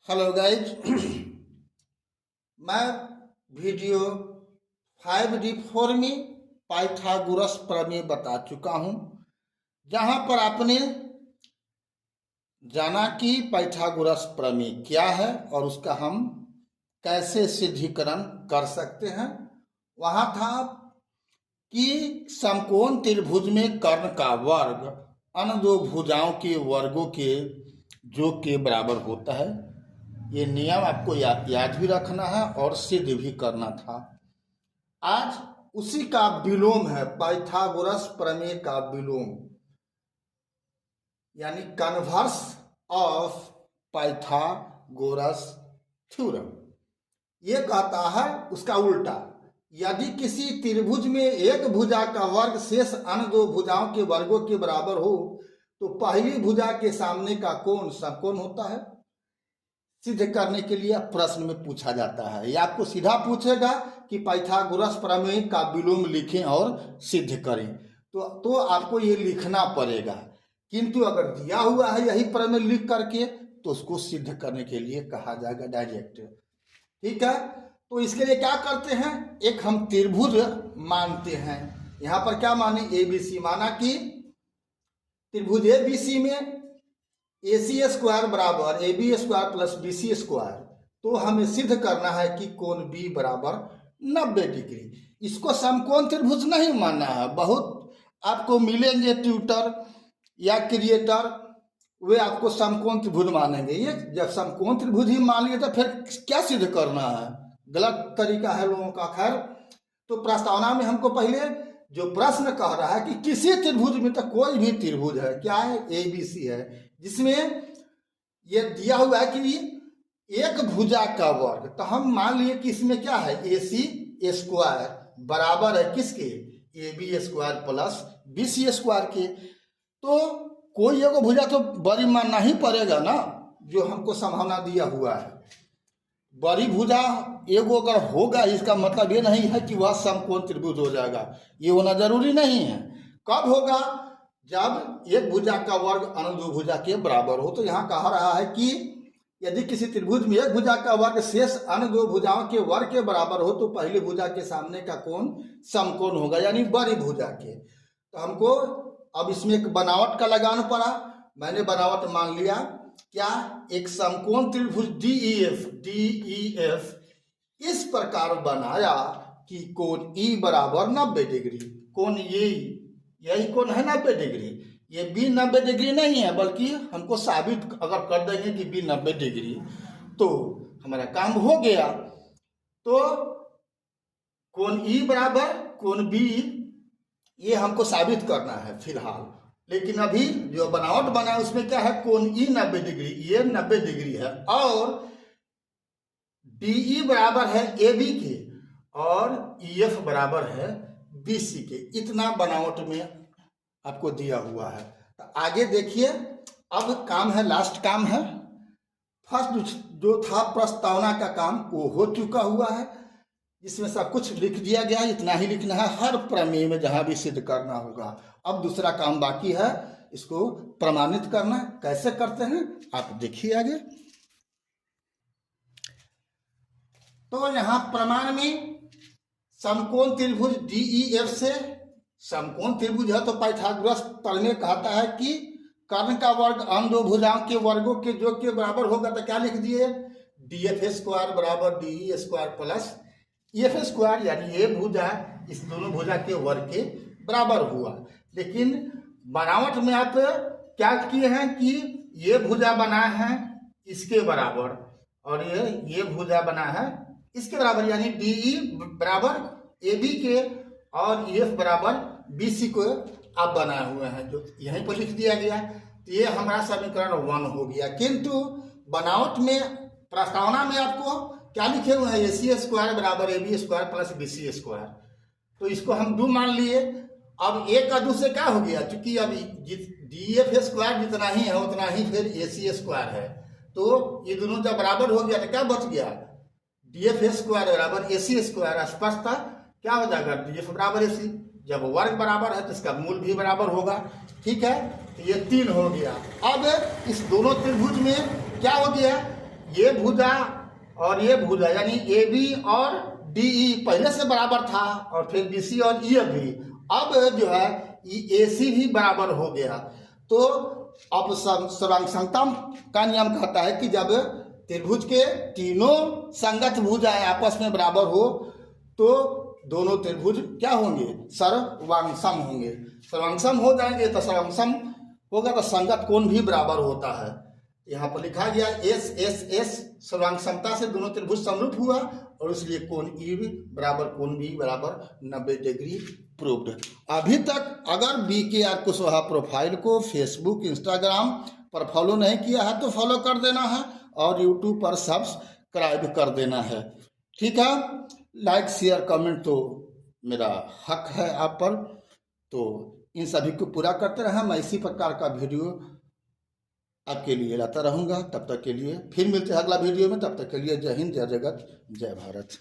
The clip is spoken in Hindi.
Hello guys. मैं वीडियो 5D4 में पाइथागोरस प्रमेय बता चुका हूं, जहां पर आपने जाना कि पाइथागोरस प्रमेय क्या है और उसका हम कैसे सिद्धीकरण कर सकते हैं। वहां था कि समकोण त्रिभुज में कर्ण का वर्ग अन्य दो भुजाओं के वर्गों के योग के बराबर होता है। ये नियम आपको याद भी रखना है और सिद्ध भी करना था। आज उसी का विलोम है, पाइथागोरस प्रमेय का विलोम, यानी कन्वर्स ऑफ पाइथागोरस थ्योरम। ये कहता है उसका उल्टा, यदि किसी त्रिभुज में एक भुजा का वर्ग शेष अन्य दो भुजाओं के वर्गों के बराबर हो तो पहली भुजा के सामने का कोण समकोण होता है। सिद्ध करने के लिए प्रश्न में पूछा जाता है, या आपको सीधा पूछेगा कि पाइथागोरस प्रमेय का विलोम लिखें और सिद्ध करें, तो आपको ये लिखना पड़ेगा। किंतु अगर दिया हुआ है यही प्रमेय लिख करके तो उसको सिद्ध करने के लिए कहा जाएगा डायरेक्ट। ठीक है, तो इसके लिए क्या करते हैं, एक हम त्रिभुज मानते हैं। यहाँ पर क्या माने, ABC माना कि त्रिभुज ABC में AC स्क्वायर बराबर AB square plus BC square, तो हमें सिद्ध करना है कि कोण B बराबर 90 डिग्री। इसको समकोण त्रिभुज नहीं मानना है। बहुत आपको मिलेंगे ट्यूटर या क्रिएटर, वे आपको समकोण त्रिभुज मानेंगे। ये जब समकोण त्रिभुज ही मान लिए तो फिर क्या सिद्ध करना है, गलत तरीका है लोगों का। खैर, तो प्रस्तावना में हमको पहले जो प्रश्न कह रहा है कि किसी त्रिभुज में, तो कोई भी त्रिभुज है, क्या है, ABC है, जिसमें ये दिया हुआ है कि एक भुजा का वर्ग, तो हम मान लिए कि इसमें क्या है, AC स्क्वायर बराबर है किसके, AB square plus BC square के। तो कोई एक भुजा तो बड़ी मानना ही पड़ेगा ना, जो हमको संभावना दिया हुआ है। बड़ी भुजा एगो अगर होगा, इसका मतलब ये नहीं है कि वह समकोण त्रिभुज हो जाएगा, ये होना जरूरी नहीं है। कब होगा, जब एक भुजा का वर्ग अन्य दो भुजा के बराबर हो। तो यहाँ कहा रहा है कि यदि किसी त्रिभुज में एक भुजा का वर्ग शेष अन्य दो भुजाओं के वर्ग के बराबर हो तो पहली भुजा के सामने का कोण समकोण होगा, यानी बड़ी भुजा के। तो हमको अब इसमें एक बनावट का लगाना पड़ा। मैंने बनावट मान लिया, क्या, एक समकोण त्रिभुज DEF इस प्रकार बनाया कि कोण E बराबर 90 डिग्री। कोण यही कोण है 90 डिग्री। ये B 90 डिग्री नहीं है, बल्कि हमको साबित अगर कर देंगे कि B 90 डिग्री तो हमारा काम हो गया। तो कोण E बराबर कोण B, ये हमको साबित करना है फिलहाल। लेकिन अभी जो बनावट बना है उसमें क्या है, कोण E 90 डिग्री, ये 90 डिग्री है, और DE बराबर है AB के और EF बराबर है BC के। इतना बनावट में आपको दिया हुआ है। तो आगे देखिए, अब काम है, लास्ट काम है। फर्स्ट जो था प्रस्तावना का काम, वो हो चुका हुआ है, इसमें सब कुछ लिख दिया गया है। इतना ही लिखना है हर प्रमेय में जहां भी सिद्ध करना होगा। अब दूसरा काम बाकी है, इसको प्रमाणित करना। कैसे करते हैं आप देखिए आगे। तो यहां प्रमाण में समकोण त्रिभुज DEF से, समकोण त्रिभुज है तो पाइथागोरस प्रमेय कहता है कि कर्ण का वर्ग अन्य दो भुजाओं के वर्गों के योग के बराबर होगा। तो क्या लिख दिए, DF स्क्वायर बराबर DE square plus EF square, यानी ये भुजा इस दोनों भुजा के वर्ग के बराबर हुआ। लेकिन बनावट में आप क्या किए हैं कि ये भुजा बना है इसके बराबर और ये भुजा बना है इसके बराबर, यानी DE बराबर AB के और EF बराबर BC को आप बनाए हुए हैं, जो यहीं पर लिख दिया गया। तो ये हमारा समीकरण 1 हो गया। किंतु बनावट में, प्रस्तावना में आपको क्या लिखे हुए हैं, AC स्क्वायर बराबर AB square plus BC square. तो इसको हम 2 मान लिए। अब एक का 2 से क्या हो गया, चूंकि अभी DF स्क्वायर जितना ही है उतना ही फिर AC स्क्वायर है, तो ये दोनों जब बराबर हो गया तो क्या बच गया, DF स्क्वायर बराबर AC स्क्वायर। स्पष्ट था, क्या हो जाएगा, DF बराबर AC। जब वर्ग बराबर है तो इसका मूल भी बराबर होगा। ठीक है, तो ये 3 हो गया। अब इस दोनों त्रिभुज में क्या हो गया, ये भुजा और ये भुजा यानी ए बी और डी ई पहले से बराबर था, और फिर बी सी और ई भी। अब जो है ए सी भी बराबर हो गया। तो अब सर्वांग का नियम कहता है कि जब त्रिभुज के तीनों संगत भुजाएं आपस में बराबर हो तो दोनों त्रिभुज क्या होंगे, सर्वांगसम होंगे। सर्वांगसम हो जाएंगे तो सर्वांगसम होगा तो संगत कोण भी बराबर होता है। यहाँ पर लिखा गया एस एस एस, सर्वांग समता से दोनों त्रिभुज समरूप हुआ और इसलिए कोण ई बराबर कोण बी बराबर 90 डिग्री प्रूव्ड। अभी तक अगर बी के आर कुशवाहा प्रोफाइल को फेसबुक इंस्टाग्राम पर फॉलो नहीं किया है तो फॉलो कर देना है और यूट्यूब पर सब्सक्राइब कर देना है। ठीक है, लाइक शेयर कमेंट तो मेरा हक है आप पर, तो इन सभी को पूरा करते रहें। मैं इसी प्रकार का वीडियो आपके लिए लाता रहूँगा। तब तक के लिए फिर मिलते हैं अगला वीडियो में। तब तक के लिए जय हिंद, जय जगत, जय भारत।